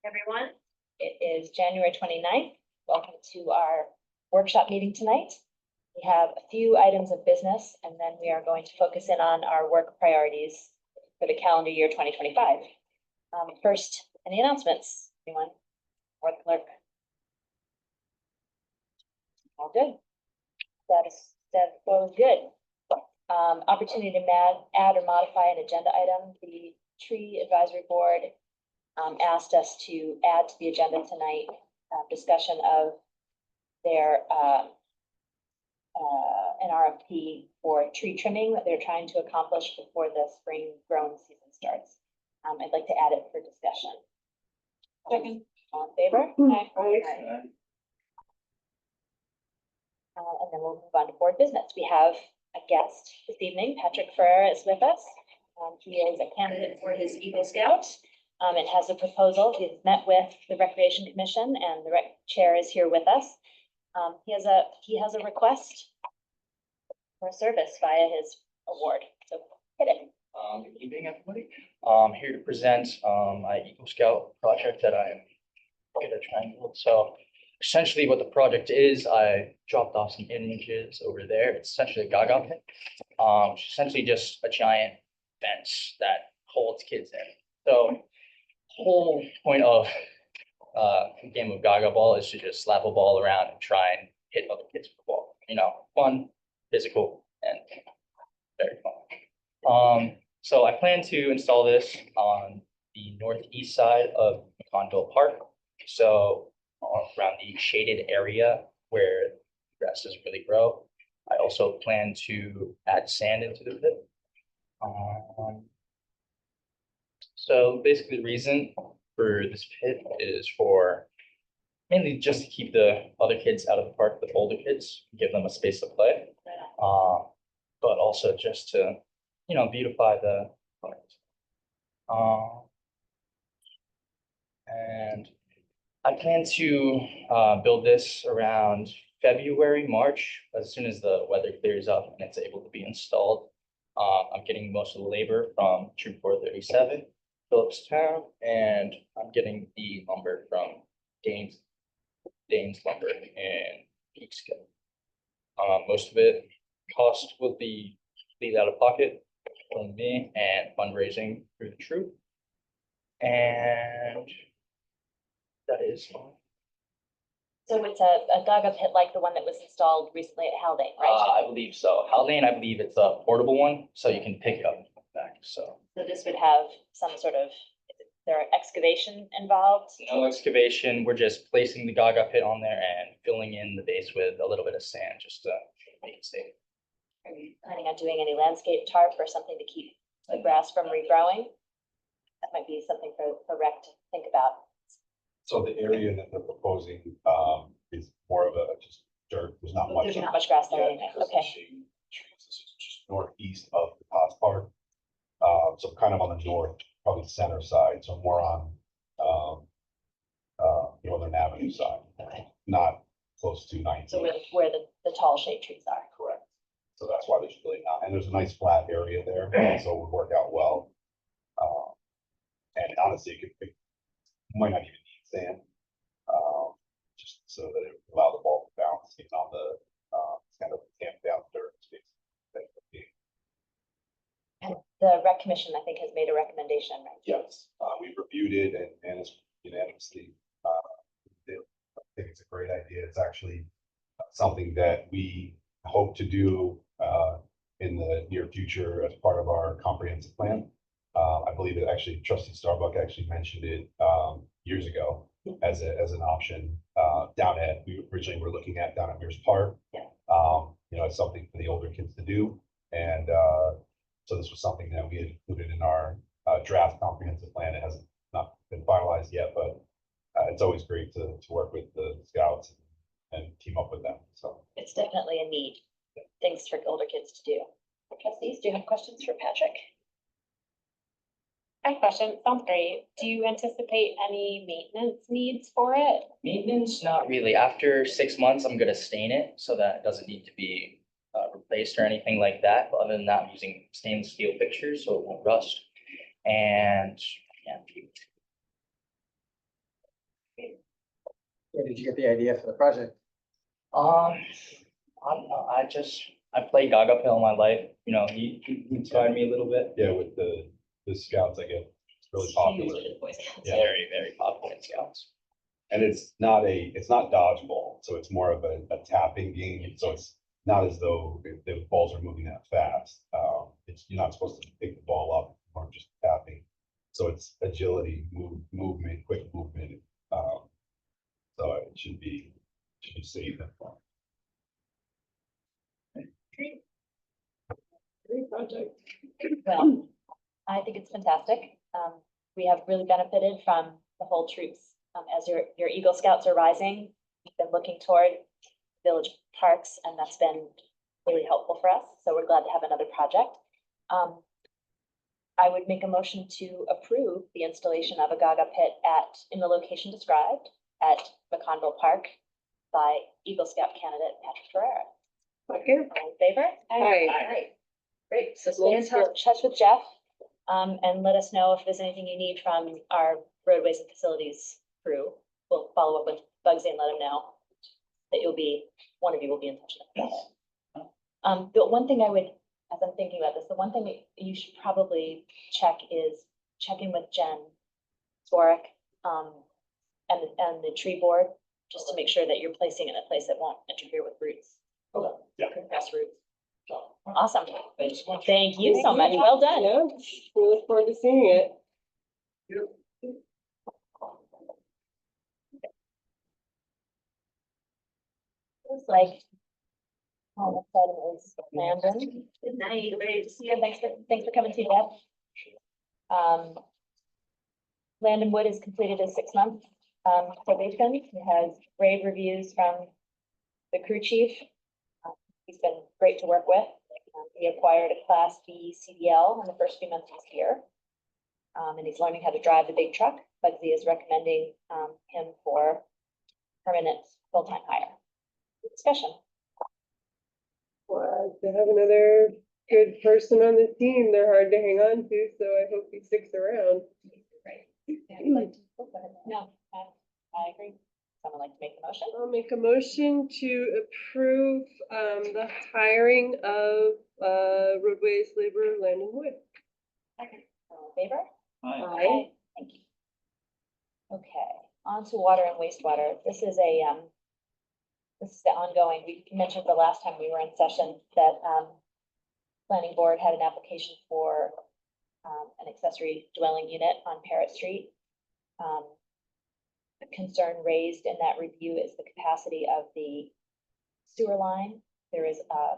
Everyone, it is January 29th. Welcome to our workshop meeting tonight. We have a few items of business, and then we are going to focus in on our work priorities for the calendar year 2025. First, any announcements? Anyone? Or the clerk? All good. That was good. Opportunity to add or modify an agenda item. The Tree Advisory Board asked us to add to the agenda tonight discussion of their an RFP for tree trimming that they're trying to accomplish before the spring growing season starts. I'd like to add it for discussion. Second. All in favor? Aye. And then we'll move on to board business. We have a guest this evening. Patrick Ferrer is with us. He is a candidate for his Eagle Scout. And has a proposal. He's met with the Recreation Commission, and the chair is here with us. He has a request for a service via his award. So hit it. Good evening, everybody. I'm here to present my Eagle Scout project that I'm good at triangle. So essentially what the project is, I dropped off some images over there. It's essentially a Gaga pit. Essentially just a giant fence that holds kids in. So the whole point of the game of Gaga ball is to just slap a ball around and try and hit other kids with the ball. You know, fun, physical, and very fun. So I plan to install this on the northeast side of McConville Park. So around the shaded area where grass doesn't really grow. I also plan to add sand into the pit. So basically the reason for this pit is for mainly just to keep the other kids out of the park, the older kids, give them a space to play. But also just to, you know, beautify the park. And I plan to build this around February, March, as soon as the weather clears up and it's able to be installed. I'm getting most of the labor from Troop 437, Phillipstown, and I'm getting the lumber from Danes Lumber in Peekskill. Most of it cost will be completely out of pocket from me and fundraising through the troop. And that is all. So it's a Gaga pit like the one that was installed recently at Haldane, right? I believe so. Haldane, I believe it's a portable one, so you can pick it up and put it back. So this would have some sort of, is there excavation involved? No excavation. We're just placing the Gaga pit on there and filling in the base with a little bit of sand just to make it safe. Are you planning on doing any landscape tarp or something to keep the grass from regrowing? That might be something for rec to think about. So the area that they're proposing is more of a just dirt. There's not much. There's not much grass there anyway. Okay. This is just northeast of the Cos Park. So kind of on the north, probably center side. So more on Northern Avenue side, not close to 19. So where the tall shade trees are. Correct. So that's why there's really not. And there's a nice flat area there, so it would work out well. And honestly, it might not even sand, just so that it would allow the ball to bounce in on the kind of tamped down dirt space. And the rec commission, I think, has made a recommendation, right? Yes, we've reviewed it and it's unanimously. I think it's a great idea. It's actually something that we hope to do in the near future as part of our comprehensive plan. I believe it actually, Trustee Starbuck actually mentioned it years ago as an option we originally were looking at down at Mears Park. Yeah. You know, it's something for the older kids to do. And so this was something that we had included in our draft comprehensive plan. It hasn't not been finalized yet, but it's always great to work with the scouts and team up with them. So it's definitely a need. Things for older kids to do. Trustees, do you have questions for Patrick? I have a question. Sounds great. Do you anticipate any maintenance needs for it? Maintenance, not really. After 6 months, I'm gonna stain it so that it doesn't need to be replaced or anything like that. But other than that, I'm using stainless steel fixtures so it won't rust. And yeah, Where did you get the idea for the project? I don't know, I played Gaga Pill in my life, you know, he inspired me a little bit. Yeah, with the scouts, I get it's really popular. Huge with Boy Scouts. Yeah. Very, very popular in scouts. And it's not dodgeball, so it's more of a tapping game, so it's not as though the balls are moving that fast. You're not supposed to pick the ball up or just tapping. So it's agility, movement, quick movement. So it should be safe and fun. Great project. Well, I think it's fantastic. We have really benefited from the whole troops. As your Eagle Scouts are rising, we've been looking toward village parks, and that's been really helpful for us. So we're glad to have another project. I would make a motion to approve the installation of a Gaga pit in the location described at McConville Park by Eagle Scout candidate Patrick Ferrera. Okay. All in favor? Aye. Great. Great. So stay in touch with Jeff, and let us know if there's anything you need from our roadways and facilities crew. We'll follow up with Bugsy and let him know that one of you will be in touch with him about it. The one thing I would, as I'm thinking about this, the one thing that you should probably check in with Jen Swarrick, and the tree board, just to make sure that you're placing it in a place that won't interfere with roots. Yeah. Compress roots. Awesome. Thank you so much. Well done. Yeah, we look forward to seeing it. It's like, next item is Landon. Good night. Great to see you. Thanks for coming to that. Landon Wood has completed his 6-month probation. He has rave reviews from the crew chief. He's been great to work with. He acquired a Class B CDL in the first few months of this year. And he's learning how to drive the big truck. Bugsy is recommending him for permanent full-time hire. Discussion. Well, to have another good person on the team, they're hard to hang on to, so I hope he sticks around. Right. No, I agree. Someone like to make the motion? I'll make a motion to approve the hiring of roadways laborer Landon Wood. All in favor? Aye. Thank you. Okay, on to water and wastewater. This is the ongoing, we mentioned the last time we were in session that planning board had an application for an accessory dwelling unit on Parrot Street. The concern raised in that review is the capacity of the sewer line. There is a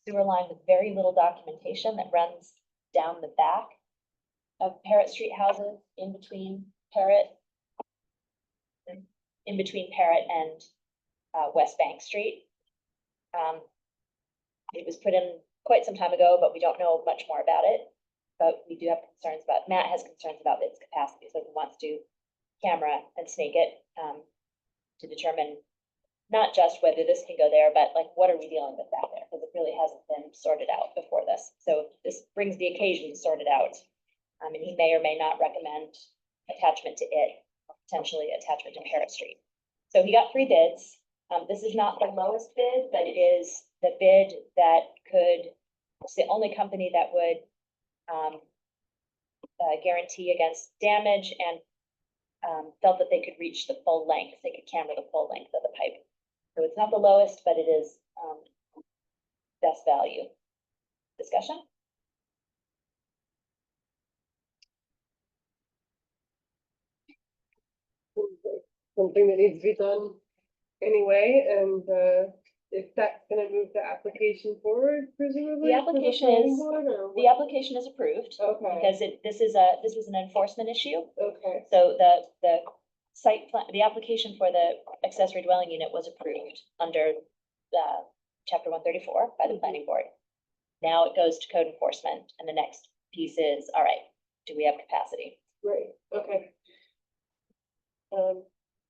sewer line with very little documentation that runs down the back of Parrot Street houses in between Parrot and West Bank Street. It was put in quite some time ago, but we don't know much more about it. But we do have concerns Matt has concerns about its capacity, so he wants to camera and snake it to determine not just whether this can go there, but like, what are we dealing with back there? Because it really hasn't been sorted out before this. So this brings the occasion to sort it out. And he may or may not recommend attachment to it, potentially attachment to Parrot Street. So he got 3 bids. This is not the lowest bid, but it is the bid that it's the only company that would guarantee against damage and felt that they could reach the full length. They could camera the full length of the pipe. So it's not the lowest, but it is best value. Discussion? Something that needs to be done anyway, and if that's gonna move the application forward, presumably. The for application planning is- board, or The what? application is approved Okay, because this was an enforcement issue. okay, So the site plan, the application for the accessory dwelling unit was approved under chapter 134 by the planning board. Now it goes to code enforcement, and the next piece is, all right, do we have capacity? right, okay.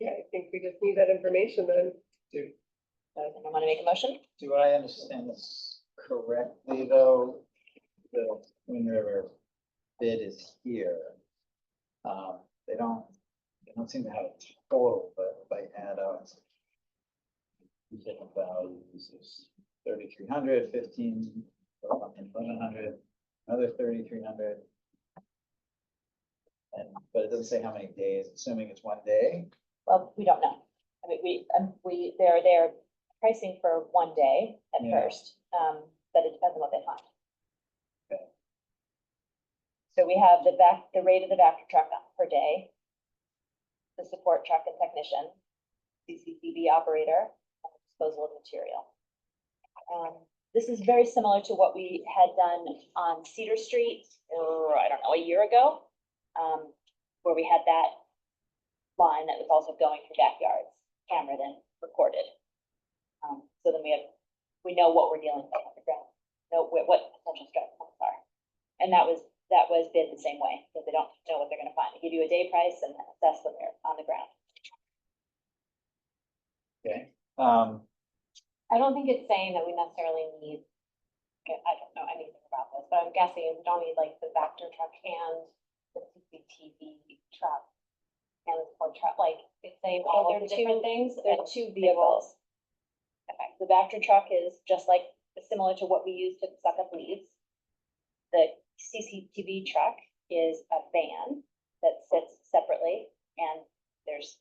Yeah, I think we just need that information then. So I want to make a motion? Do I understand this correctly, though? The Twin River bid is here. They don't they don't seem to have a total, but if I add up. Different values is 3,300, 15, 1,100, another 3,300. And, but it doesn't say how many days, assuming it's one day. Well, we don't know. I mean, they're pricing for one day at Yeah. first, but it depends on what they find. Okay. So we have the rate of the Vector truck per day, the support truck and technician, CCTV operator, and disposal of material. This is very similar to what we had done on Cedar Street, I don't know, a year ago, where we had that line that was also going through backyards, cameraed and recorded. So then we know what we're dealing with on the ground, know what potential stress points are. And that was bid the same way, because they don't know what they're gonna find. They give you a day price and assess when they're on the ground. Okay. I don't think it's saying that we necessarily need, I don't know anything about this, but I'm guessing we don't need like the Vector truck and the CCTV truck and the support truck, like it's saying all they're of the different two- things. They're and two they will- vehicles. Okay, the Vector truck is just like, similar to what we use to suck up leaves. The CCTV truck is a van that sits separately, and it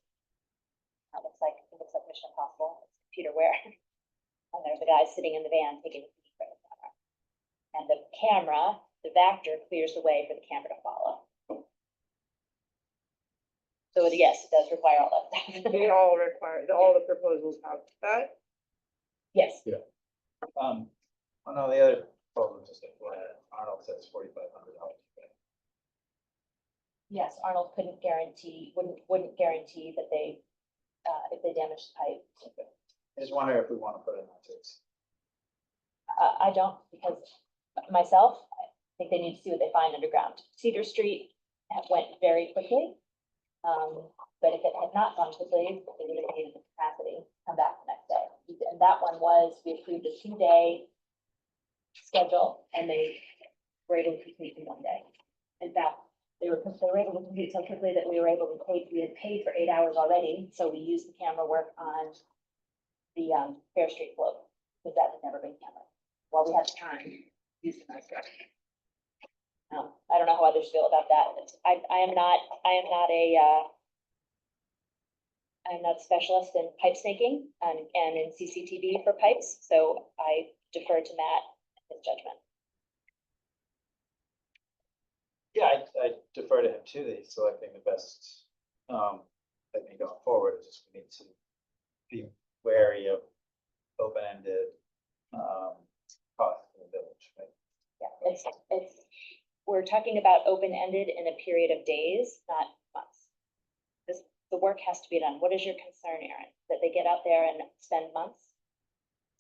looks like Mission Impossible, it's computerware. And there's a guy sitting in the van taking a picture of the camera. And the camera, the Vector clears the way for the camera to follow. So yes, it does require all that stuff. They all require, all the proposals have that. Yes, One of the other proposals, just Arnold says $4,500. yes, Arnold wouldn't guarantee that they, if they damage the pipe. I just wonder if we want to put it on six. I don't, because myself, I think they need to see what they find underground. Cedar Street went very quickly. But if it had not gone quickly, they would have needed the capacity, to come back the next day. And that one was, we approved a 2-day schedule, and they were able to complete in 1 day. In fact, they were able to complete so quickly that we had paid for 8 hours already, so we used the camera work on the Fair Street float, because that had never been camera. While we had the time, used the nice stuff. I don't know how others feel about that. I am not a specialist in pipe snaking and in CCTV for pipes, so I defer to Matt and his judgment. Yeah, I defer to him too, that he's selecting the best, technique going forward. It's just we need to be wary of open-ended, costs in the village, right? Yeah, we're talking about open-ended in a period of days, not months. The work has to be done. What is your concern, Aaron? That they get out there and spend months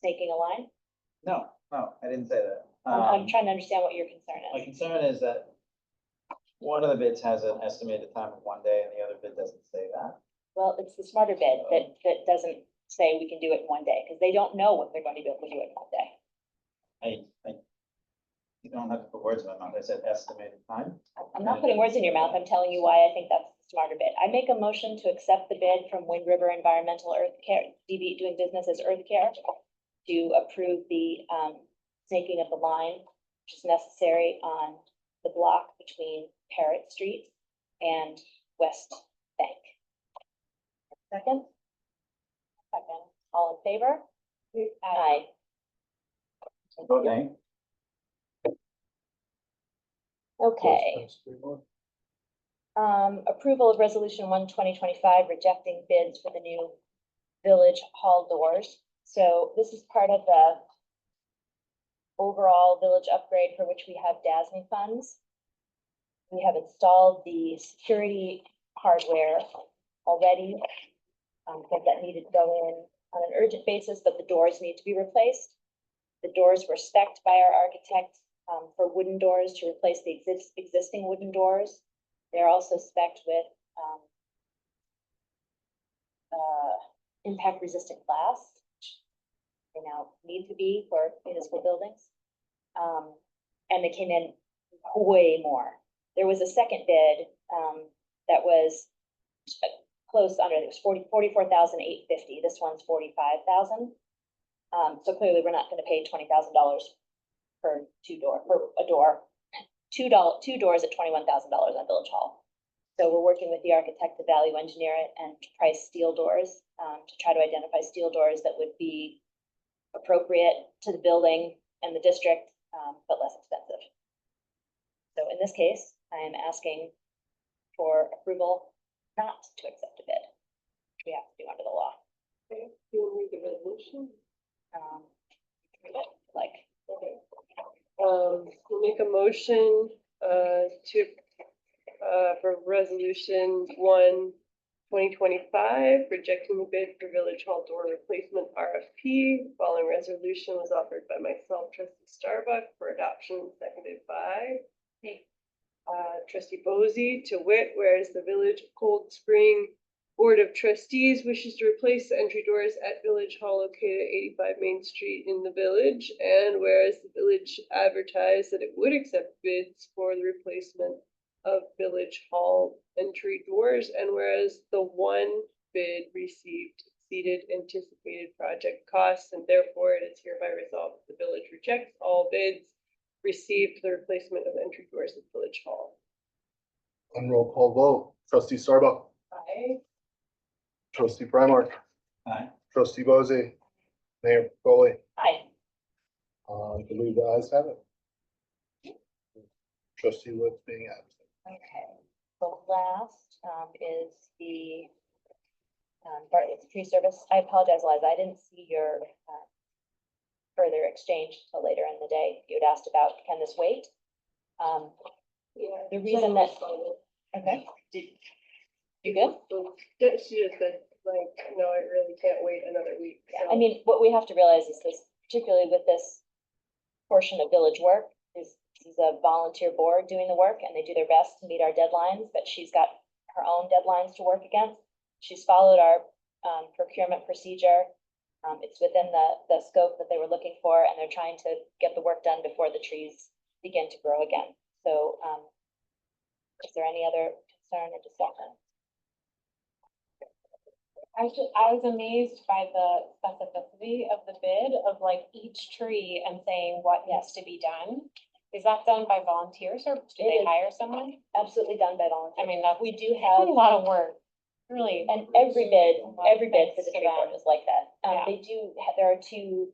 snaking a line? No, I didn't say that. I'm trying to understand what your concern My is. concern is that one of the bids has an estimated time of 1 day and the other bid doesn't say that. Well, it's the smarter bid that doesn't say we can do it in 1 day, because they don't know what they're going to be able to do it in 1 day. You don't have to put words in my mouth. I said estimated time. I'm not putting words in your mouth. I'm telling you why I think that's the smarter bid. I make a motion to accept the bid from Wind River Environmental Earth Care, DB doing business as Earth Care, to approve the snaking of the line, which is necessary on the block between Parrot Street and West Bank. Second? Second. All in favor? Aye. Okay. Okay. Approval of resolution 1/2025 rejecting bids for the new village hall doors. So this is part of the overall village upgrade for which we have DASNY funds. We have installed the security hardware already. That needed to go in on an urgent basis, but the doors need to be replaced. The doors were spec'd by our architect for wooden doors to replace the existing wooden doors. They're also spec'd with impact resistant glass, which they now need to be for municipal buildings. And they came in way more. There was a second bid that was close under, it was 44,850. This one's 45,000. So clearly we're not gonna pay $20,000 per for a door. Two doors at $21,000 on Village Hall. So we're working with the architect to value engineer it and price steel doors, to try to identify steel doors that would be appropriate to the building and the district, but less expensive. So in this case, I am asking for approval not to accept a bid, which we have to do under the law. Okay, do you want to read the resolution? Like, Okay. We'll make a motion, for resolution 1/2025, rejecting the bid for Village Hall door replacement RFP. Following resolution was offered by myself, trustee Starbuck, for adoption, and seconded by trustee Posey, to wit, whereas the Village of Cold Spring Board of Trustees wishes to replace the entry doors at Village Hall located at 85 Main Street in the village, and whereas the village advertised that it would accept bids for the replacement of Village Hall entry doors, and whereas the one bid received exceeded anticipated project costs, and therefore it is hereby resolved that the village rejects all bids received for the replacement of entry doors at Village Hall. On roll call vote, trustee Starbuck, Aye. trustee Primark, Aye. trustee Bozee, Mayor Foley. I, I believe the ayes have it. Trustee Woods being absent. okay. The last, is the, Bartlett's Tree Service. I apologize, Liza, I didn't see your, further exchange till later in the day. You had asked about, can this wait? Yeah. The reason that, okay, you good? She just said, like, no, I really can't wait another week. I mean, what we have to realize is this, particularly with this portion of village work, is this is a volunteer board doing the work, and they do their best to meet our deadlines, but she's got her own deadlines to work against. She's followed our procurement procedure. It's within the scope that they were looking for, and they're trying to get the work done before the trees begin to grow again. So, is there any other concern or discussion? I was amazed by the specificity of the bid of like each tree and saying what needs to be done. Is that done by volunteers or do It they is. hire someone? Absolutely done by volunteer. I mean, that We do a have, lot of work, really. and every bid for the Thanks to tree board them. is like that. Yeah. They do, there are two,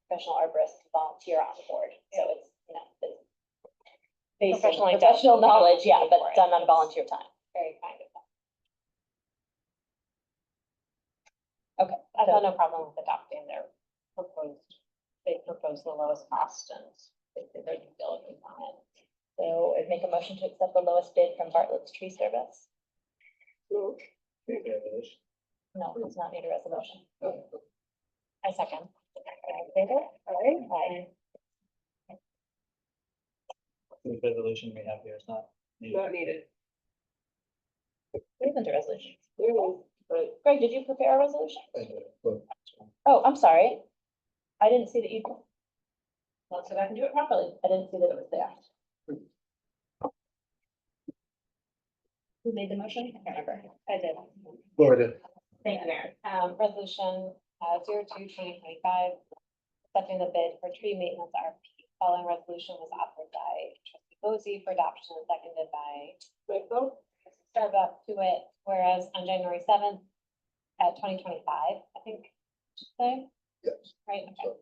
professional arborists who volunteer on the board, so it's, it's based on Professionally done, professional but we don't knowledge, yeah, pay but for it. done on volunteer time. Very kind of them. Okay, I so have no problem with adopting their they proposed the lowest cost and they did their due diligence on it. so I'd make a motion to accept the lowest bid from Bartlett's Tree Service. So, No, it does not need a resolution. I second. All in favor? Aye. The resolution we have here is not needed. not needed. There isn't a resolution. There it is, but Greg, did you prepare a resolution? I did, but Oh, I'm sorry. I didn't see that you. Let's see if I can do it properly. I didn't see that it was there. Who made the motion? I can't remember. I did. Laura did. Thank you, Mary. Resolution 02/2025, accepting the bid for tree maintenance RFP. Following resolution was offered by trustee Bozee for adoption and seconded by myself, Starbuck to it, whereas on January 7th at 2025, I think, should say, Yes. right? Okay.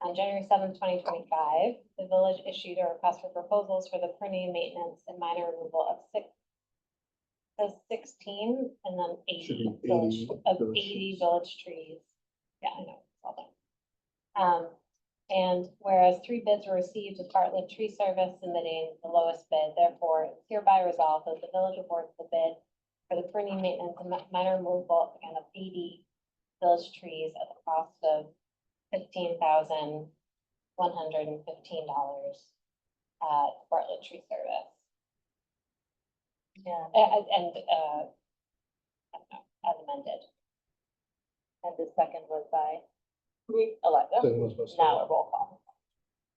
On January 7th, 2025, the village issued a request for proposals for the pruning, maintenance, and minor removal of says 16 and then 80 Should be village, 80 of village 80 trees. village trees. Yeah, I know, it's all done. And whereas 3 bids were received with Bartlett Tree Service submitting the lowest bid, therefore it's hereby resolved that the village awards the bid for the pruning, maintenance, and minor removal again of 80 village trees at the cost of $15,115 at Bartlett Tree Service. Yeah, I don't know, as amended. and the second was by me, Alexa. Second was by Starbuck. Now a roll call.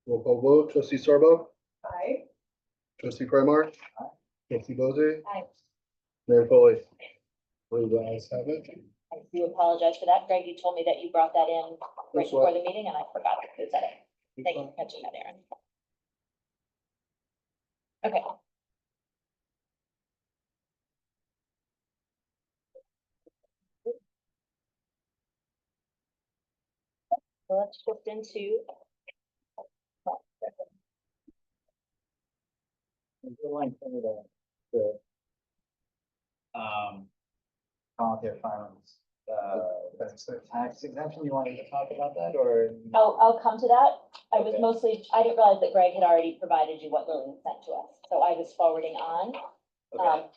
Roll call vote, trustee Starbuck, aye. trustee Primark, trustee Bozee, Aye. Mayor Foley. The ayes have it. I do apologize for that. Greg, you told me that you brought that in right That's before what- the meeting and I forgot to put that in. Thank you for catching that, Aaron. Okay. So let's shift into. Um, volunteer firearms, tax exemption, you wanted to talk about that, or? I'll come to that. I was Okay. mostly, I didn't realize that Greg had already provided you what Lillian sent to us, so I was forwarding on. Okay,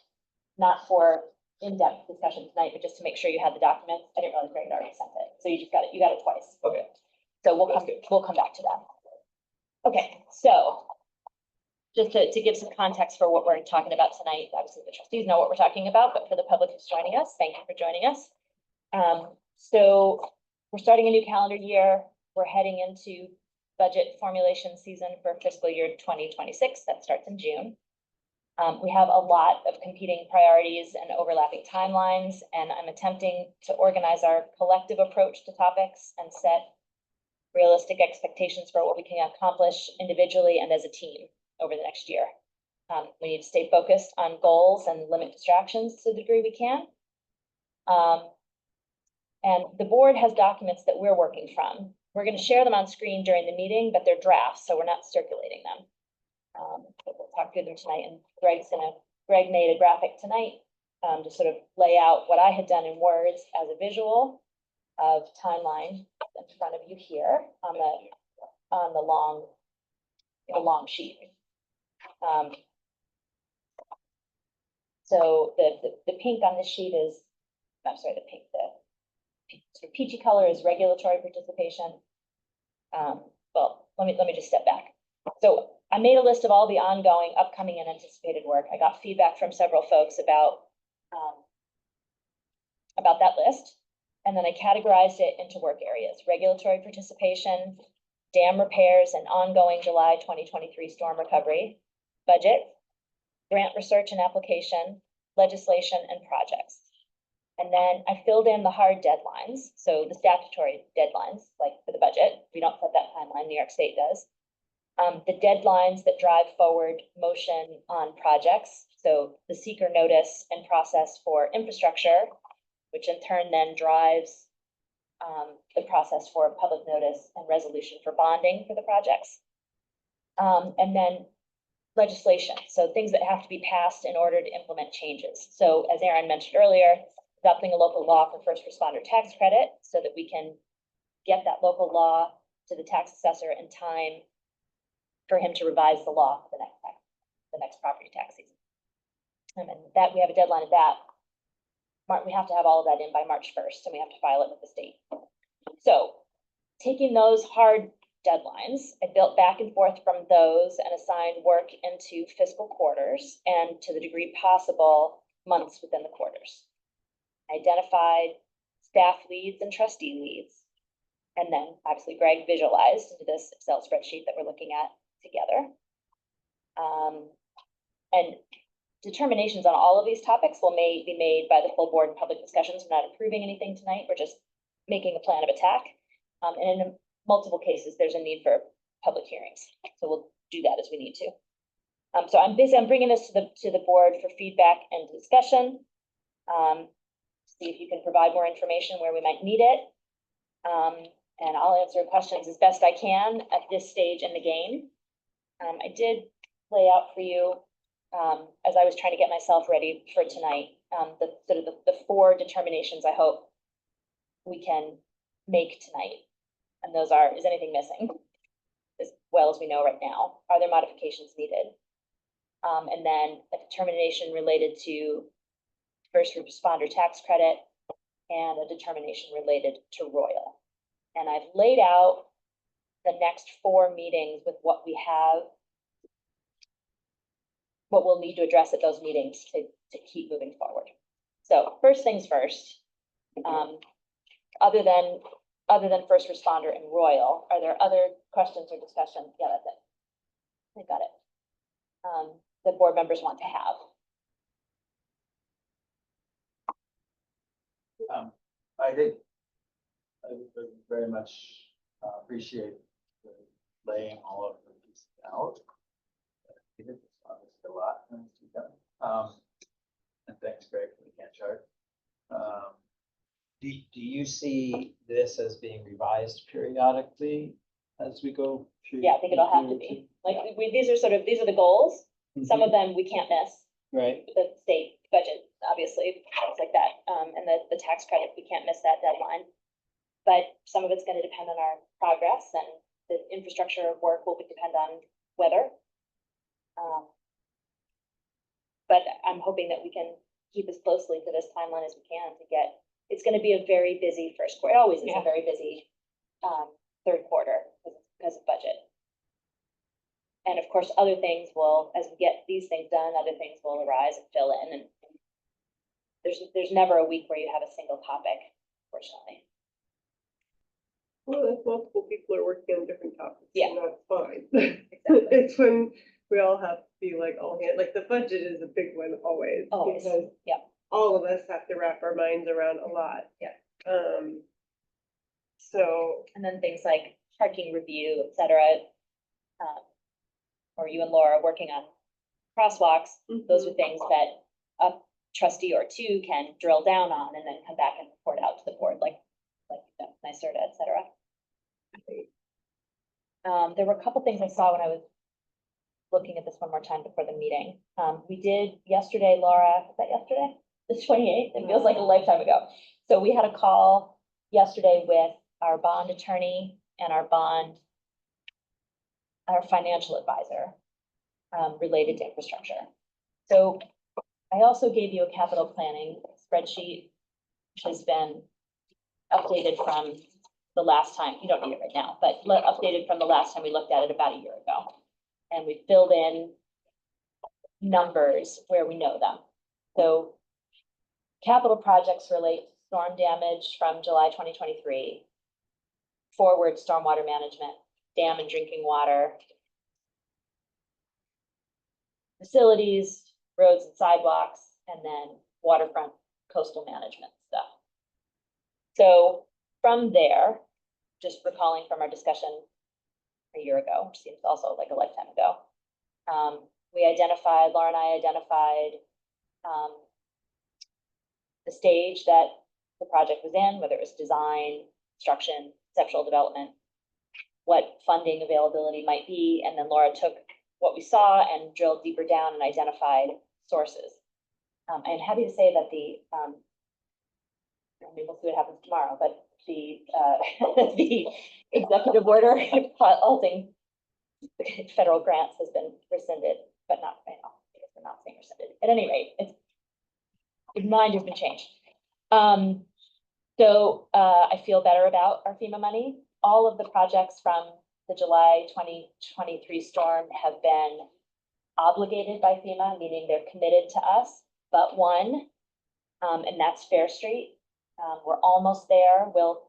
Not for in-depth discussion tonight, but just to make sure you had the documents. I didn't realize Greg had already sent it, so you just got it, you got it twice. okay, So That's good. we'll come back to that. Okay, so just to give some context for what we're talking about tonight, obviously the trustees know what we're talking about, but for the public who's joining us, thank you for joining us. So we're starting a new calendar year. We're heading into budget formulation season for fiscal year 2026. That starts in June. We have a lot of competing priorities and overlapping timelines, and I'm attempting to organize our collective approach to topics and set realistic expectations for what we can accomplish individually and as a team over the next year. We need to stay focused on goals and limit distractions to the degree we can. And the board has documents that we're working from. We're going to share them on screen during the meeting, but they're drafts, so we're not circulating them. But we'll talk through them tonight, and Greg made a graphic tonight to sort of lay out what I had done in words as a visual of timeline in front of you here on the long sheet. So the pink on this sheet is, I'm sorry, the sort of peachy color is regulatory participation. Well, let me just step back. So I made a list of all the ongoing, upcoming, and anticipated work. I got feedback from several folks about that list. And then I categorized it into work areas: regulatory participation, dam repairs, and ongoing July 2023 storm recovery, budget, grant research and application, legislation, and projects. And then I filled in the hard deadlines. So the statutory deadlines, like for the budget, we don't set that timeline, New York State does. The deadlines that drive forward motion on projects. So the seeker notice and process for infrastructure, which in turn then drives the process for public notice and resolution for bonding for the projects. And then legislation, so things that have to be passed in order to implement changes. So as Aaron mentioned earlier, adopting a local law for first responder tax credit so that we can get that local law to the tax assessor in time for him to revise the law for the next property tax season. And that we have a deadline of that. We have to have all of that in by March 1st, and we have to file it with the state. So taking those hard deadlines, I built back and forth from those and assigned work into fiscal quarters and, to the degree possible, months within the quarters. I identified staff leads and trustee leads. And then obviously Greg visualized into this Excel spreadsheet that we're looking at together. And determinations on all of these topics may be made by the full board in public discussions. We're not approving anything tonight. We're just making a plan of attack. And in multiple cases, there's a need for public hearings. So we'll do that as we need to. So I'm bringing this to the board for feedback and discussion. See if you can provide more information where we might need it. And I'll answer questions as best I can at this stage in the game. I did lay out for you, as I was trying to get myself ready for tonight, the four determinations I hope we can make tonight. And those are: is anything missing? As well as we know right now. Are there modifications needed? And then a determination related to first responder tax credit and a determination related to Royal. And I've laid out the next 4 meetings with what we have, what we'll need to address at those meetings to keep moving forward. So first things first, other than first responder and Royal, are there other questions or discussions? Yeah, that's it. I got it. The board members want to have. much appreciate the laying all of the pieces out. We did this obviously a lot. And it's done. And thanks, Greg, for the Gantt chart. Do you see this as being revised periodically as we go through? Yeah, I think it'll have to be, like, these are the goals. Some of them we can't miss, Right, the state budget, obviously, things like that, and the tax credit, we can't miss that deadline. But some of it's gonna depend on our progress, and the infrastructure work will depend on weather. But I'm hoping that we can keep as closely to this timeline as we can to get, it's gonna be a very busy first quarter, it always is a very busy third quarter because of budget. And of course, other things will, as we get these things done, other things will arise and fill in, and there's never a week where you have a single topic, fortunately. Well, if multiple people are working on different topics, Yeah. then that's fine. Exactly. It's when we all have to be like, all hand, like the budget is a big one always. Always, Because yeah. all of us have to wrap our minds around a lot. Yeah. So, And then things like parking review, et cetera. Or you and Laura working on crosswalks, those are things that a trustee or two can drill down on and then come back and report out to the board, like NYSERDA, et cetera. There were a couple things I saw when I was looking at this one more time before the meeting. We did yesterday, Laura, was that yesterday? The 28th, it feels like a lifetime ago. So we had a call yesterday with our bond attorney and our financial advisor, related to infrastructure. So I also gave you a capital planning spreadsheet, which has been updated from the last time, you don't need it right now, but updated from the last time we looked at it about a year ago. And we filled in numbers where we know them. So capital projects relate to storm damage from July 2023, forward stormwater management, dam and drinking water, facilities, roads and sidewalks, and then waterfront coastal management stuff. So from there, just recalling from our discussion a year ago, which seems also like a lifetime ago, Laura and I identified the stage that the project was in, whether it was design, construction, conceptual development, what funding availability might be, and then Laura took what we saw and drilled deeper down and identified sources. I'm happy to say that I mean, we'll see what happens tomorrow, but the the executive order halting federal grants has been rescinded, but not, I guess we're not saying rescinded. At any rate, mind has been changed. So I feel better about our FEMA money. All of the projects from the July 2023 storm have been obligated by FEMA, meaning they're committed to us, but one, and that's Fair Street. We're almost there. Will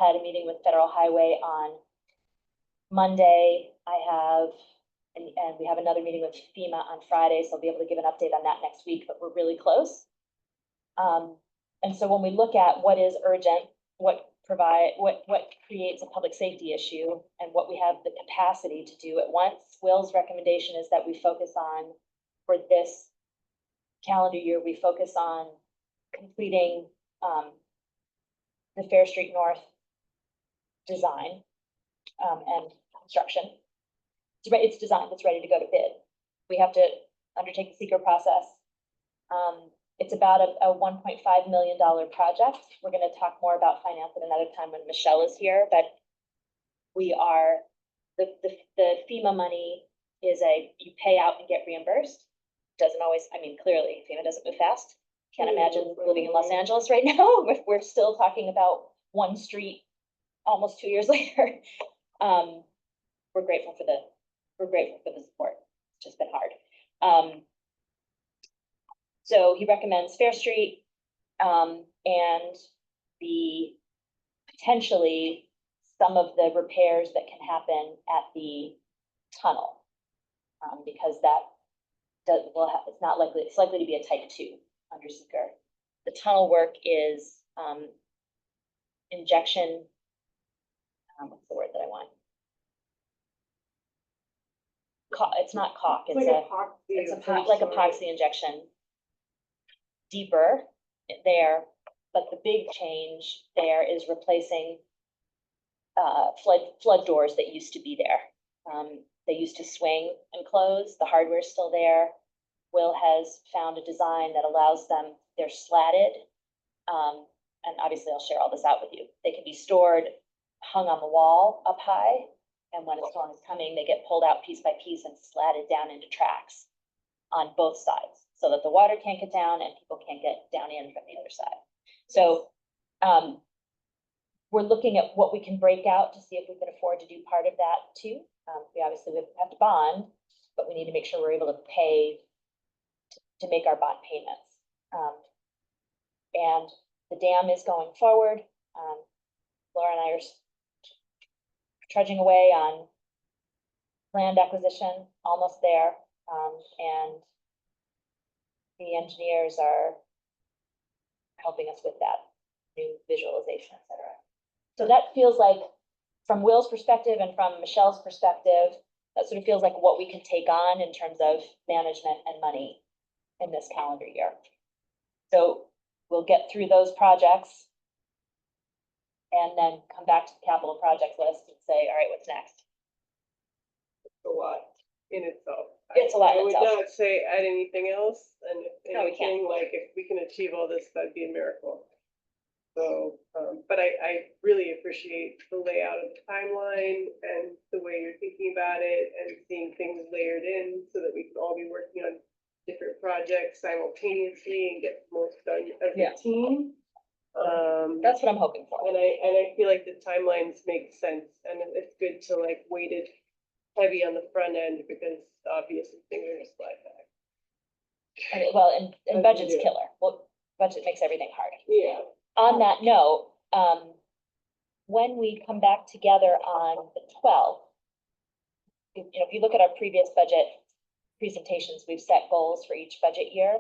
had a meeting with Federal Highway on Monday. And we have another meeting with FEMA on Friday, so I'll be able to give an update on that next week, but we're really close. And so when we look at what is urgent, what creates a public safety issue, and what we have the capacity to do at once, Will's recommendation is that we focus on, for this calendar year, we focus on completing the Fair Street North design and construction. It's designed, it's ready to go to bid. We have to undertake the seeker process. It's about a $1.5 million project. We're going to talk more about finance at another time when Michelle is here, but we are, the FEMA money is you pay out and get reimbursed. Doesn't always, I mean, clearly FEMA doesn't move fast. Can't imagine living in Los Angeles right now if we're still talking about one street almost 2 years later. We're grateful for the support. It's just been hard. So he recommends Fair Street, and potentially some of the repairs that can happen at the tunnel, because it's likely to be a type 2 under seeker. The tunnel work is injection. What's the word that I want? It's not caulk, It's like epoxy. it's of some like sort. epoxy injection. Deeper there, but the big change there is replacing flood doors that used to be there. They used to swing and close, the hardware's still there. Will has found a design that allows them, they're slatted. And obviously I'll share all this out with you. They can be stored, hung on the wall up high. And when a storm is coming, they get pulled out piece by piece and slatted down into tracks on both sides, so that the water can't get down and people can't get down in from the other side. So we're looking at what we can break out to see if we can afford to do part of that too. We obviously would have to bond, but we need to make sure we're able to pay to make our bond payments. And the dam is going forward. Laura and I are trudging away on land acquisition, almost there. And the engineers are helping us with that new visualization, et cetera. So that feels like, from Will's perspective and from Michelle's perspective, that sort of feels like what we can take on in terms of management and money in this calendar year. So we'll get through those projects and then come back to the capital project list and say, all right, what's next? A lot in itself. It's a lot I in would itself. not say add anything else, and if No, we can't. anything, like, if we can achieve all this, that'd be a miracle. So, but I really appreciate the layout of the timeline and the way you're thinking about it and seeing things layered in so that we can all be working on different projects simultaneously and get the most done as Yeah. a team. That's what I'm hoping for. And I feel like the timelines make sense, and it's good to like weight it heavy on the front end because obviously things are just slide back. Well, and As we budget's do. killer. Well, budget makes everything hard. Yeah. On that note, when we come back together on the 12th, if you look at our previous budget presentations, we've set goals for each budget year.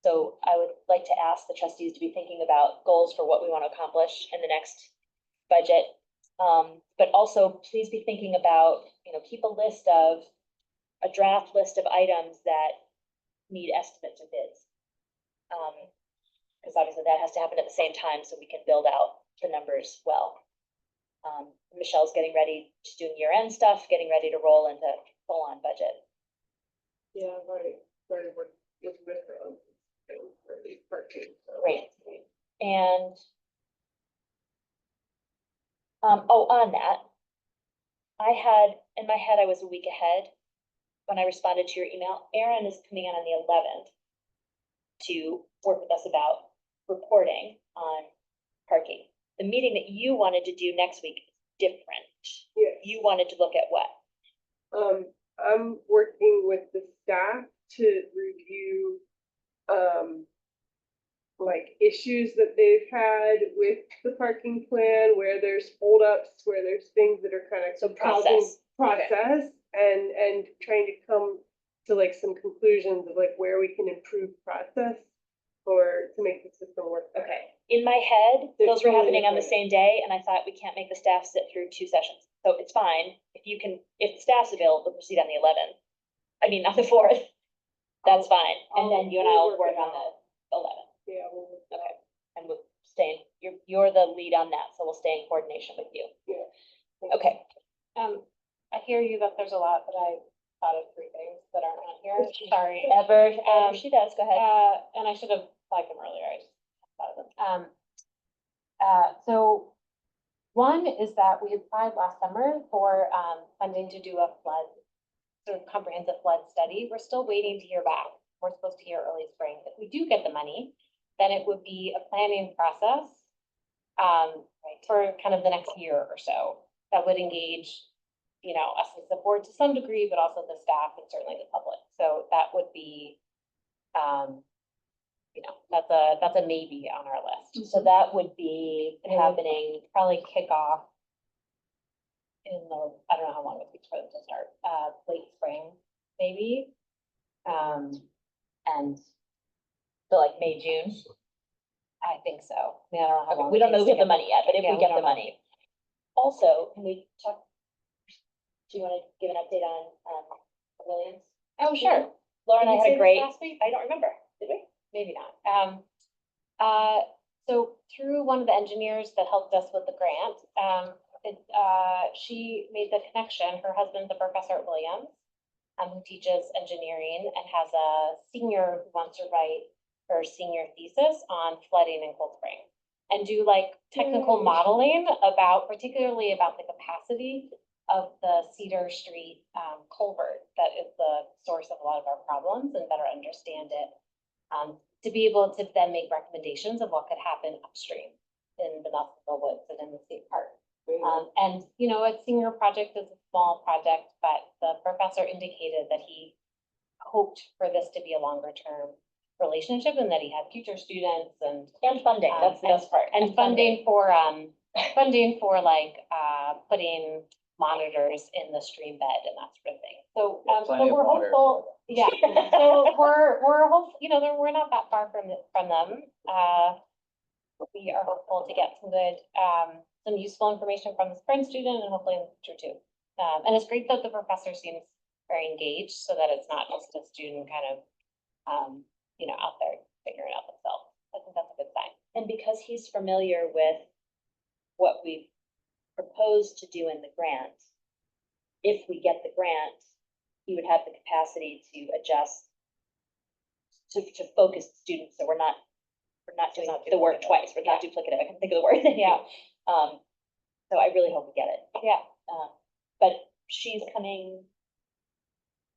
So I would like to ask the trustees to be thinking about goals for what we want to accomplish in the next budget. But also please be thinking about, keep a draft list of items that need estimates or bids. Because obviously that has to happen at the same time so we can build out the numbers well. Michelle's getting ready to do year-end stuff, getting ready to roll into full-on budget. Yeah, right. Started with her on these parking. So. Great. And on that, in my head, I was a week ahead when I responded to your email. Aaron is coming in on the 11th to work with us about reporting on parking. The meeting that you wanted to do next week is different. Yes. You wanted to look at what? I'm working with the staff to review, like issues that they've had with the parking plan, where there's holdups, where there's things that are kind of So causing process. process, and trying to come to like some conclusions of like where we can improve process to make the system work better. Okay, in my head, They're those were totally happening on the different. same day, and I thought we can't make the staff sit through 2 sessions. So it's fine, if the staff's available, proceed on the 11th. I mean, on the 4th, that's fine, and then you and I will We'll work work it on out. the 11th. Yeah, Okay, and we'll stay, you're the lead on that, so we'll stay in coordination with you. Yeah. Okay, I hear you that there's a lot, but I thought of 3 things that aren't on here. Sorry. Ever she does, go ahead. And I should have flagged them earlier. I just thought of them. So one is that we applied last summer for funding to do a sort of comprehensive flood study. We're still waiting to hear back. We're supposed to hear early spring. If we do get the money, then it would be a planning process for kind of the next year or so that would engage, us as the board to some degree, but also the staff and certainly the public. So that would be, that's a maybe on our list. So that would be And it would happening, probably kick off I don't know how long it takes for them to start, late spring, maybe. And so like May, June. I think so. I mean, I don't know how Okay, long. we it don't know takes we to have the get money yet, but if Yeah, we we get don't the know. money. Also, can we talk? Do you want to give an update on, Williams? Oh, sure. Laura and Did I we had say a this great, last week? I don't remember, did we? Maybe not. So through one of the engineers that helped us with the grant, she made the connection. Her husband's a professor at Williams, who teaches engineering and has a senior who wants to write her senior thesis on flooding in Cold Spring and do like technical modeling about, particularly about the capacity of the Cedar Street culvert that is the source of a lot of our problems and better understand it. To be able to then make recommendations of what could happen upstream in the Nelsonville Woods and in the state park. And, you know, a senior project is a small project, but the professor indicated that he hoped for this to be a longer term relationship and that he had future students and Funding, that's the best part. and funding for like, putting monitors in the stream bed and that sort of thing. So, Plenty so of we're water. hopeful, yeah. So we're hopeful, you know, we're not that far from them. We are hopeful to get some good, some useful information from this current student and hopefully in the future too. And it's great that the professor seems very engaged so that it's not just a student kind of, you know, out there figuring it out themselves. I think that's a good sign. And because he's familiar with what we proposed to do in the grant, if we get the grant, he would have the capacity to adjust to focus students, so we're not doing the work twice, we're not duplicative, I can think of the word. Yeah. So I really hope we get it. Yeah. But she's coming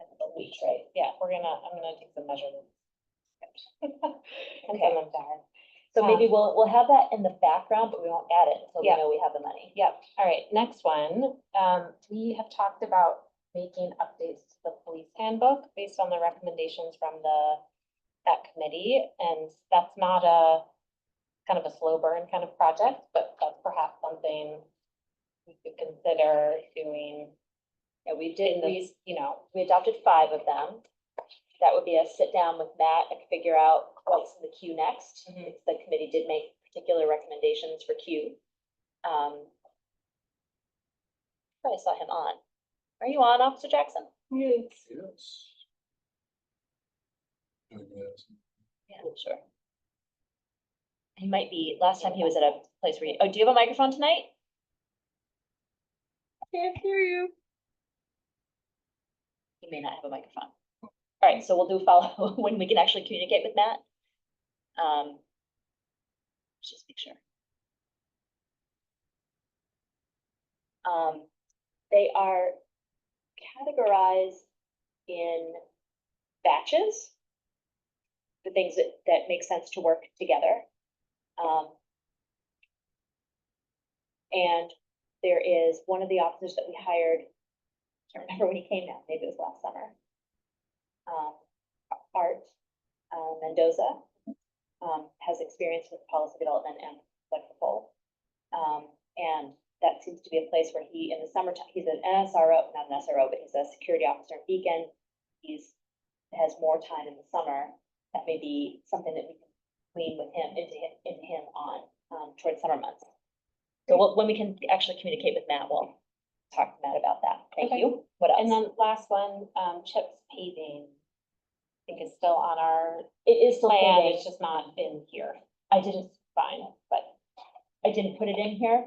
in a week, right? Yeah, I'm gonna take some measurements. And Okay. send them to her. So maybe we'll have that in the background, but we won't add it until we Yeah. know we have the money. Yep, all right, next one. We have talked about making updates to the police handbook based on the recommendations from that committee. And that's not a kind of a slow burn kind of project, but that's perhaps something we could consider doing Yeah, we in did, this, you know, we adopted 5 of them. That would be a sit down with Matt and figure out what's in the queue next. Mhm. The committee did make particular recommendations for queue. Thought I saw him on. Are you on, Officer Jackson? Yes. Yes. Doing this. Yeah, sure. He might be, last time he was at a place where do you have a microphone tonight? Can't hear you. He may not have a microphone. All right, so we'll do follow when we can actually communicate with Matt. Just make sure. They are categorized in batches. The things that make sense to work together. And there is one of the officers that we hired, can't remember when he came now, maybe it was last summer. Art Mendoza has experience with policy development and flexible. And that seems to be a place where he, in the summertime, he's an SRO, not an SRO, but he's a security officer in Beacon. Has more time in the summer. That may be something that we can lean with him into him on towards summer months. So when we can actually communicate with Matt, we'll talk to Matt about that. Thank Okay. you. What else? and then last one, CHIPS paving. I think is still on our It is still plan, pending. it's just not in here. I didn't, Fine, but I didn't put it in here,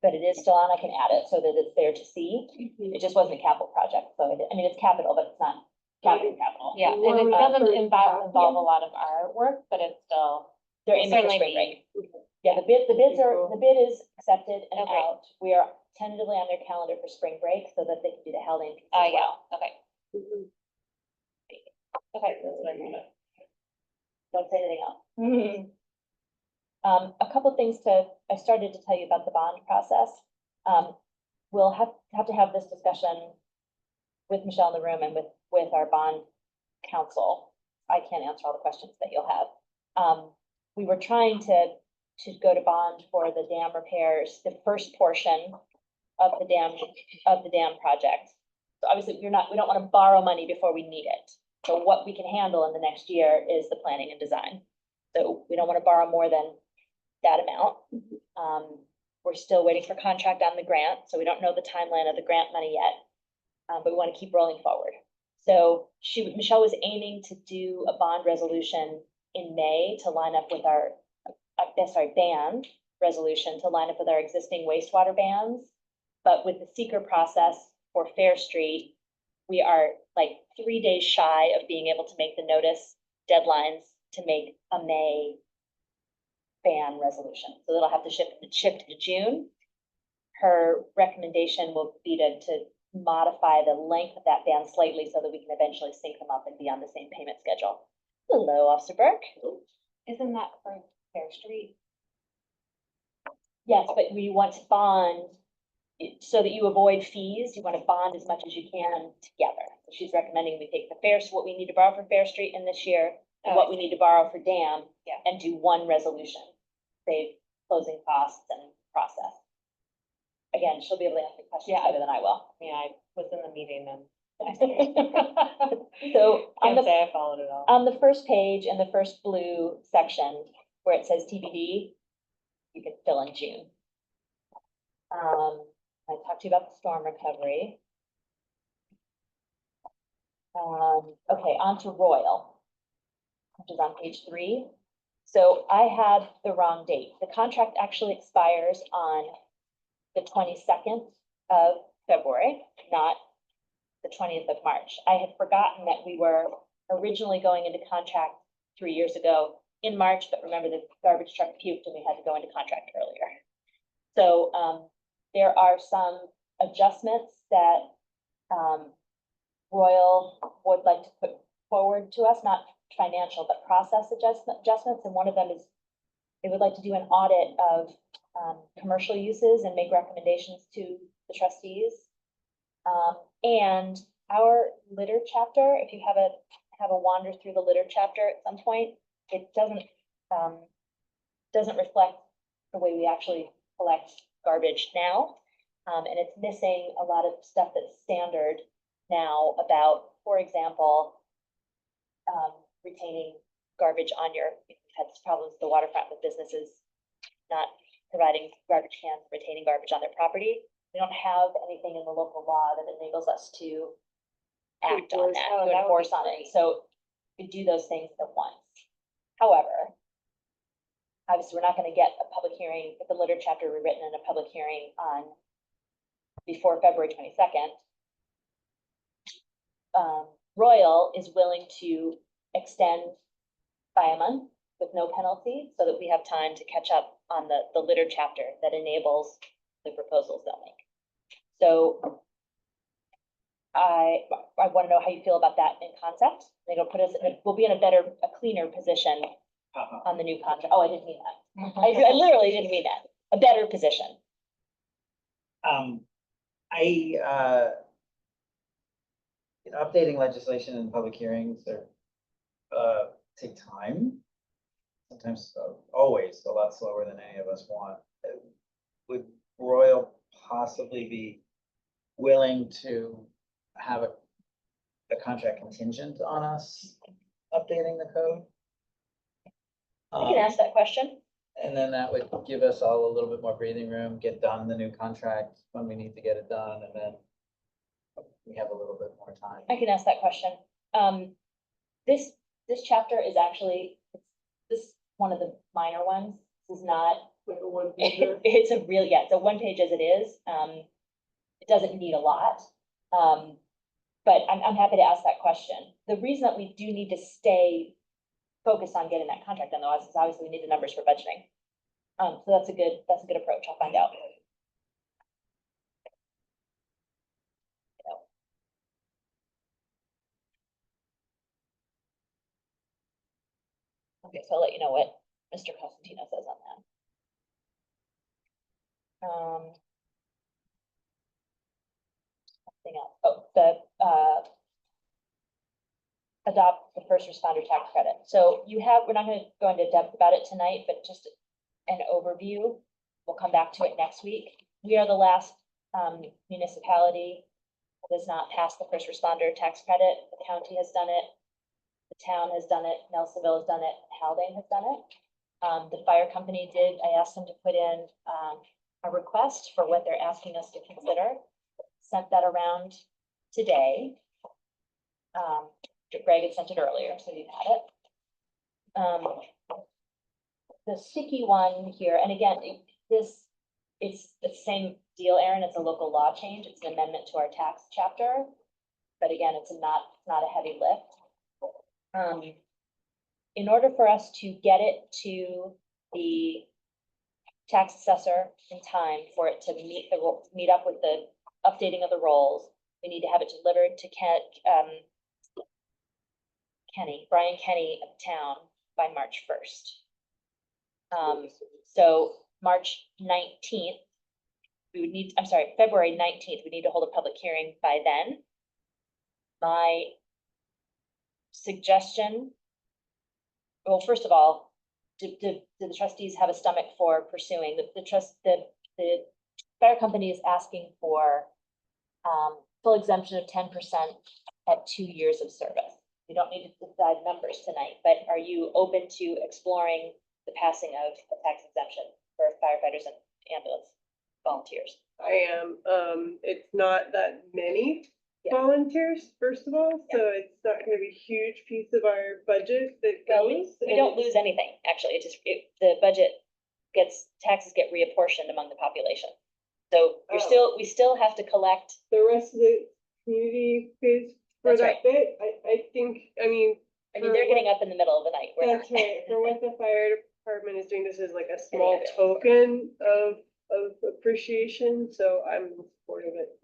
but it is still on. I can add it so that it's there to see. It just wasn't a capital project, so I mean, it's capital, but it's not capital. yeah, and Well, it doesn't for- involve a lot of our work, but it's still. They're will aiming for certainly spring be- break. Yeah, the bid is accepted and Okay. out. We are tentatively on their calendar for spring break so that they can do the Haldane piece as Yeah, well. okay, Mhm. okay. That's what I wanted. Don't say anything else. Mhm. A couple of things I started to tell you about the bond process. We'll have to have this discussion with Michelle in the room and with our bond counsel. I can't answer all the questions that you'll have. We were trying to go to bond for the dam repairs, the first portion of the dam project. So obviously, we don't want to borrow money before we need it. So what we can handle in the next year is the planning and design. So we don't want to borrow more than that amount. We're still waiting for contract on the grant, so we don't know the timeline of the grant money yet. But we want to keep rolling forward. So Michelle was aiming to do a bond resolution in May to line up with our, ban resolution to line up with our existing wastewater bans. But with the seeker process for Fair Street, we are like 3 days shy of being able to make the notice deadlines to make a May ban resolution. So it'll have to shift to June. Her recommendation will be to modify the length of that ban slightly so that we can eventually sync them up and be on the same payment schedule. Hello, Officer Burke. Isn't that for Fair Street? Yes, but we want to bond so that you avoid fees. You want to bond as much as you can together. So she's recommending we take the what we need to borrow for Fair Street in this year, and what we need to borrow for Dam, Yeah. and do one resolution, save closing costs and process. Again, she'll be able to answer questions better than I will. Yeah, I was in the meeting and. So on Can't the, say I followed it all. on the first page, in the first blue section, where it says TBD, you can fill in June. I talked to you about the storm recovery. Okay, on to Royal, which is on page 3. So I had the wrong date. The contract actually expires on the 22nd of February, not the 20th of March. I had forgotten that we were originally going into contract 3 years ago in March, but remember the garbage truck puked and we had to go into contract earlier. So there are some adjustments that Royal would like to put forward to us, not financial, but process adjustments. And one of them is they would like to do an audit of commercial uses and make recommendations to the trustees. And our litter chapter, if you have a wander through the litter chapter at some point, it doesn't reflect the way we actually collect garbage now. And it's missing a lot of stuff that's standard now about, for example, retaining garbage on your, we've had this problem with the waterfront with businesses not providing garbage cans, retaining garbage on their property. We don't have anything in the local law that enables us to act on enforce- that, oh, to that would enforce be on it. great. So we do those things at once. However, obviously, we're not going to get a public hearing, get the litter chapter rewritten in a public hearing on before February 22nd. Royal is willing to extend by a month with no penalty so that we have time to catch up on the litter chapter that enables the proposals they'll make. So I want to know how you feel about that in concept. It'll put us, we'll be in a cleaner position on the new contract. Oh, I didn't mean that. I literally didn't mean that. A better position. Updating legislation in public hearings are, take time. Sometimes, always a lot slower than any of us want. Would Royal possibly be willing to have a contract contingent on us updating the code? You can ask that question. And then that would give us all a little bit more breathing room, get done the new contract when we need to get it done, and then we have a little bit more time. I can ask that question. This chapter is actually, this is one of the minor ones. This is not, Like a one pager. it's a real, yeah, it's a one page as it is. It doesn't need a lot. But I'm happy to ask that question. The reason that we do need to stay focused on getting that contract done though is obviously we need the numbers for budgeting. So that's a good approach. I'll find out. Okay, so I'll let you know what Mr. Costantino says on that. Something else. Oh, the adopt the first responder tax credit. So we're not going to go into depth about it tonight, but just an overview. We'll come back to it next week. We are the last municipality that does not pass the first responder tax credit. The county has done it. The town has done it, Nelsonville has done it, Haldane has done it. The fire company did, I asked them to put in, a request for what they're asking us to consider. Sent that around today. Greg had sent it earlier, so you had it. The sticky one here, and again, this, it's the same deal, Aaron, it's a local law change, it's an amendment to our tax chapter. But again, it's not a heavy lift. In order for us to get it to the tax assessor in time for it to meet up with the updating of the rolls, we need to have it delivered to Brian Kenny of town by March 1st. So March 19th, February 19th, we need to hold a public hearing by then. My suggestion, well, first of all, do the trustees have a stomach for pursuing the fire company is asking for full exemption of 10% at 2 years of service. We don't need to decide numbers tonight, but are you open to exploring the passing of a tax exemption for firefighters and ambulance volunteers? I am, it's not that many Yeah. volunteers, first of all, so it's not gonna be a huge piece of our budget that Well, goes. we and don't it's- lose anything, actually, the budget taxes get reapportioned among the population. So Oh. we still have to collect, The rest of the community pays for That's that bit, I think, I mean, they're getting up in the middle of the night. We're that's not. right, for what the fire department is doing, this is like a small it. token of appreciation, so I'm in support of it.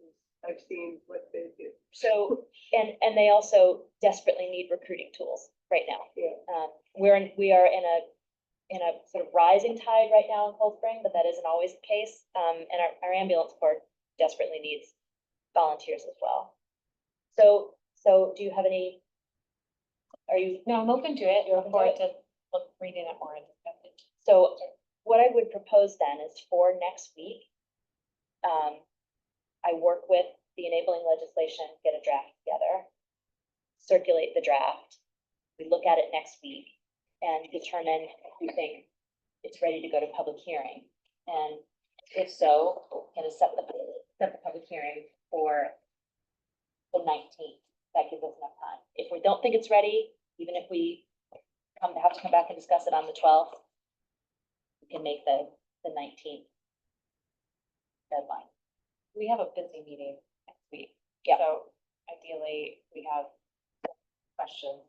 I've seen what they do. So, and they also desperately need recruiting tools right now. Yeah. We are in a sort of rising tide right now in Cold Spring, but that isn't always the case. And our ambulance corps desperately needs volunteers as well. So do you have any? Are you? No, I'm open to it. You're open to Forward it? to reading it more and discussing. So what I would propose then is for next week, I work with the enabling legislation, get a draft together, circulate the draft. We look at it next week and determine if we think it's ready to go to public hearing. And if so, can set the public hearing for the 19th. That gives us enough time. If we don't think it's ready, even if we have to come back and discuss it on the 12th, we can make the 19th deadline. We have a busy meeting next week. Yeah. So ideally, we have questions.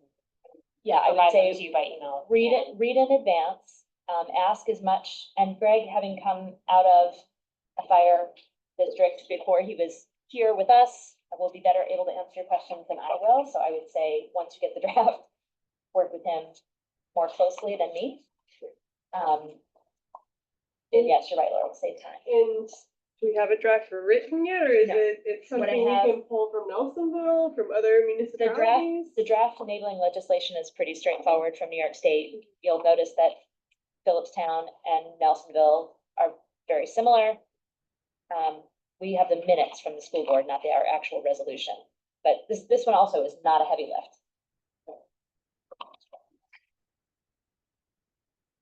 Yeah, I would Provide them to say you by email. read in advance, ask as much, and Greg, having come out of a fire district before he was here with us, will be better able to answer your questions than I will. So I would say, once you get the draft, work with him more closely than me. And yes, you're right, Laura, save time. And do we have a draft for written yet, or is No. it's What I something we have- can pull from Nelsonville, from other municipalities? The draft enabling legislation is pretty straightforward from New York State. You'll notice that Phillipstown and Nelsonville are very similar. We have the minutes from the school board, not our actual resolution. But this one also is not a heavy lift.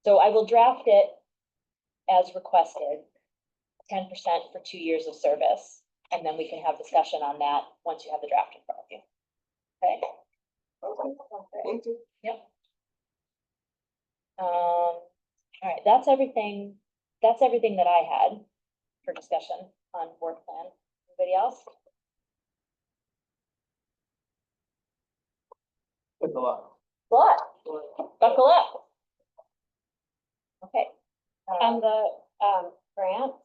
So I will draft it as requested, 10% for 2 years of service. And then we can have discussion on that once you have the draft in front of you. Okay? Thank you. All right, that's everything that I had for discussion on work plan. Anybody else? Good luck. What? Buckle up. Okay. And the grants,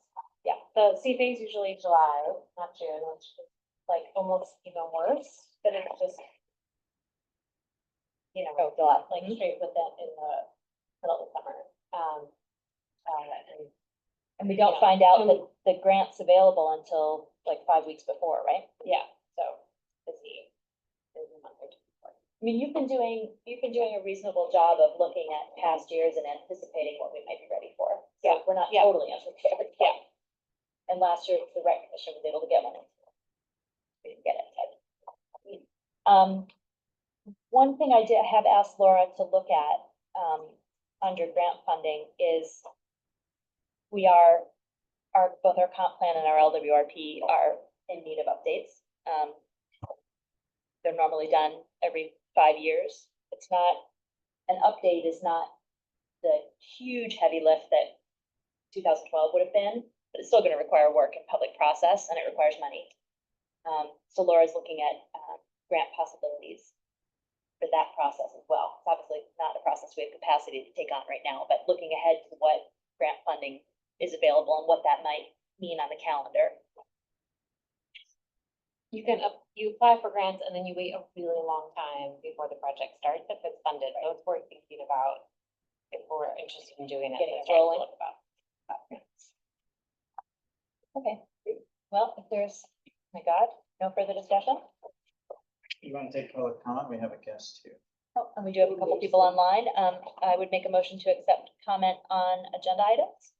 Yeah. the CFA is usually July, not June, which is like almost even worse, but it's just, you know, Oh, July. like straight with it in the middle of the summer. And we don't Yeah. find out that the grant's available until like 5 weeks before, right? Yeah, so busy month or two before. I mean, you've been doing a reasonable job of looking at past years and anticipating what we might be ready for. So Yeah, we're not yeah. totally unprepared. Yeah. And last year, the rec commission was able to get one. We didn't get it. One thing I did have asked Laura to look at, under grant funding is both our comp plan and our LWRP are in need of updates. They're normally done every 5 years. An update is not the huge heavy lift that 2012 would have been, but it's still gonna require work and public process, and it requires money. So Laura's looking at, grant possibilities for that process as well. It's obviously not a process we have capacity to take on right now, but looking ahead to what grant funding is available and what that might mean on the calendar. You apply for grants and then you wait a really long time before the project starts if it's funded, so it's worth thinking about if we're interested in doing it. Getting it so starting to rolling. look about grants. Okay, well, if there's, my God, no further discussion? You want to take public comment? We have a guest here. Oh, and we do have a couple people online. I would make a motion to accept comment on agenda items.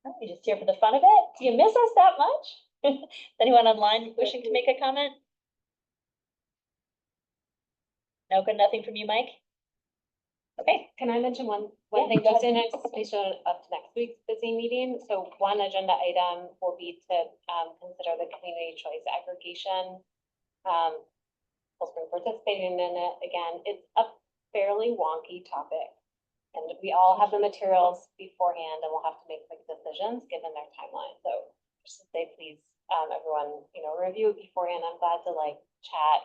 Oh, you just here for the fun of it? Do you miss us that much? Anyone online wishing to make a comment? No, good, nothing from you, Mike? Okay, Can I mention one Yeah, thing, go just ahead. in anticipation of next week's busy meeting? So one agenda item will be to consider the community choice aggregation. Full Spring participating in it. Again, it's a fairly wonky topic. And we all have the materials beforehand and we'll have to make quick decisions given their timeline. So just to say, please, everyone, review it beforehand. I'm glad to chat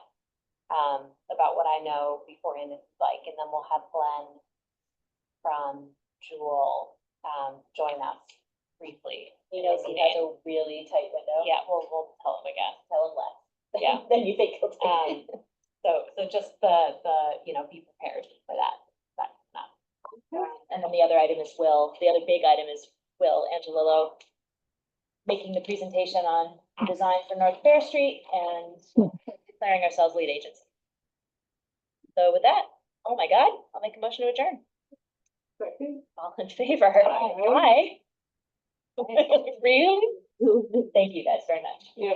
about what I know beforehand, and then we'll have Glenn from Jewel join us briefly. he knows he has a really tight window. Yeah, we'll tell him again. Tell him less. Yeah. Then you think he'll take it. So just the be prepared for that. And then the other item is the other big item is Will Angelillo making the presentation on design for North Fair Street and declaring ourselves lead agency. So with that, oh my God, I'll make a motion to adjourn. All in favor? Aye. Really? Thank you guys very much. Yeah.